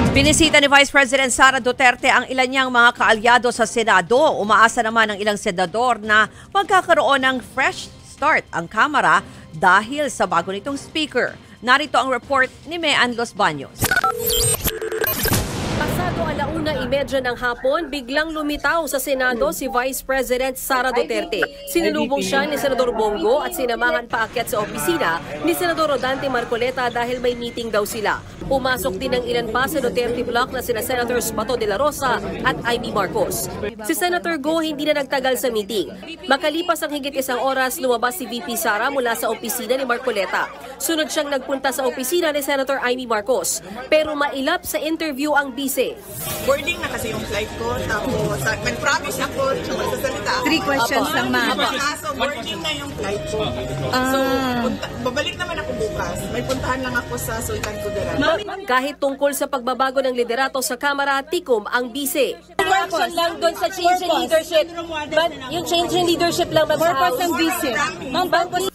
Binisita ni Vice President Sara Duterte ang ilan niyang mga kaalyado sa Senado. Umaasa naman ang ilang senador na magkakaroon ng fresh start ang Kamara dahil sa bago nitong speaker. Narito ang report ni Mean Los Baños. Pasado 1:30 ng hapon, biglang lumitaw sa Senado si Vice President Sara Duterte. Sinulubong siya ni Senador Bongo at sinamahan paakyat sa opisina ni Senador Rodante Marcoleta dahil may meeting daw sila. Pumasok din ng ilan pa sa Duterte Block na sina Senators Bato de la Rosa at Amy Marcos. Si Senator Go hindi na nagtagal sa meeting. Makalipas ang higit isang oras, lumabas si VP Sara mula sa opisina ni Marcoleta. Sunod siyang nagpunta sa opisina ni Senator Amy Marcos. Pero mailap sa interview ang bise. Boarding na kasi yung flight ko, tapos nag-promise ako, magsasalita ako. 3 questions lang, ma'am. So, boarding na yung flight ko. So, babalik naman ako bukas. May puntahan lang ako sa Sultan Kudarat. Kahit tungkol sa pagbabago ng liderato sa Kamara, tikom ang bise. Question lang doon sa change in leadership. Yung change in leadership lang ba sa House? ng vice.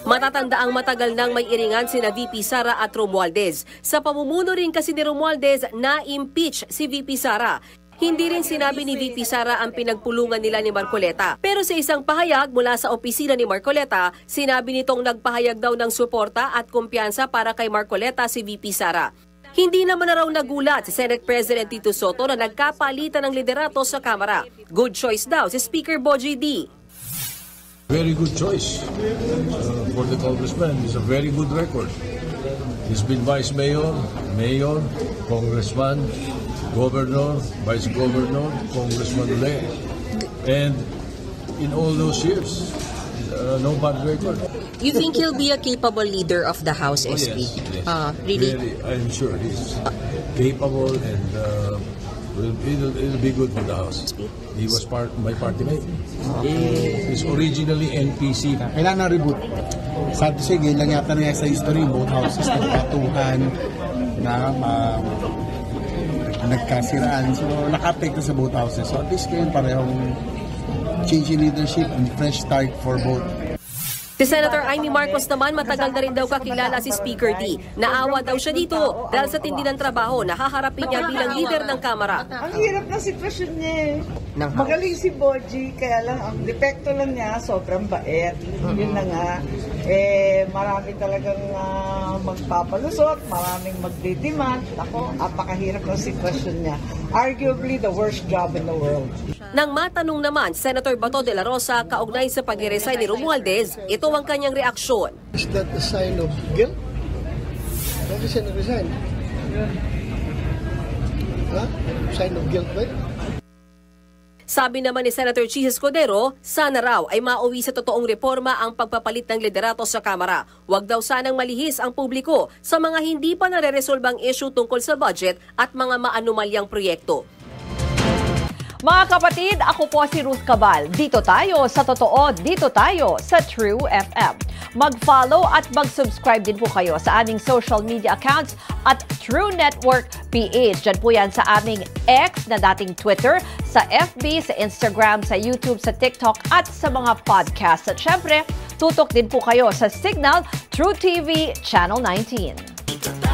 Matatanda ang matagal nang may iringan sina VP Sara at Romualdez. Sa pamumuno rin kasi ni Romualdez, na-impeach si VP Sara. Hindi rin sinabi ni VP Sara ang pinagpulungan nila ni Marcoleta. Pero sa isang pahayag mula sa opisina ni Marcoleta, sinabi nitong nagpahayag daw ng suporta at kumpiyansa para kay Marcoleta si VP Sara. Hindi naman na raw nagulat si Senate President Tito Soto na nagkapalitan ng liderato sa Kamara. Good choice daw si Speaker Bogie D. Very good choice for the congressman. It's a very good record. He's been vice mayor, mayor, congressman, governor, vice governor, congressman-elect. And in all those years, no bad record. You think he'll be a capable leader of the House, SP? Yes. Really? I'm sure he's capable and it'll be good for the House. He was my party mate. He's originally NPC. Kailangan reboot. Sad to say, ngayon lang yata na sa history, both houses nagpatuhan na nagkasiraan. So, naka-apekto sa both houses. So, at least ngayon parehong change in leadership and fresh start for both. Si Senator Amy Marcos naman matagal na rin daw kakilala si Speaker D. Naawa daw siya dito dahil sa tindi ng trabaho na haharapin niya bilang leader ng Kamara. Ang hirap na sitwasyon niya eh. Magaling si Bogie, kaya lang ang depekto lang niya, sobrang bait. Yun na nga. Marami talagang magpapalusot, maraming magdidemand. Ako, apakahirap ng sitwasyon niya. Arguably the worst job in the world. Nang matanong naman, Senator Bato de la Rosa kaugnay sa pag-resign ni Romualdez, ito ang kanyang reaksyon. Is that a sign of guilt? Bakit siya nag-resign? Ha? Sign of guilt ba? Sabi naman ni Senator Chis Escudero, sana raw ay mauwi sa totoong reforma ang pagpapalit ng liderato sa Kamara. Huwag daw sanang malihis ang publiko sa mga hindi pa nare-resolbang issue tungkol sa budget at mga maanumalyang proyekto. Mga kapatid, ako po si Ruth Cabal. Dito tayo sa Totoo, dito tayo sa True FM. Mag-follow at mag-subscribe din po kayo sa aming social media accounts at True Network PH. Diyan po yan sa aming X na dating Twitter, sa FB, sa Instagram, sa YouTube, sa TikTok at sa mga podcast. At syempre, tutok din po kayo sa Signal True TV Channel 19.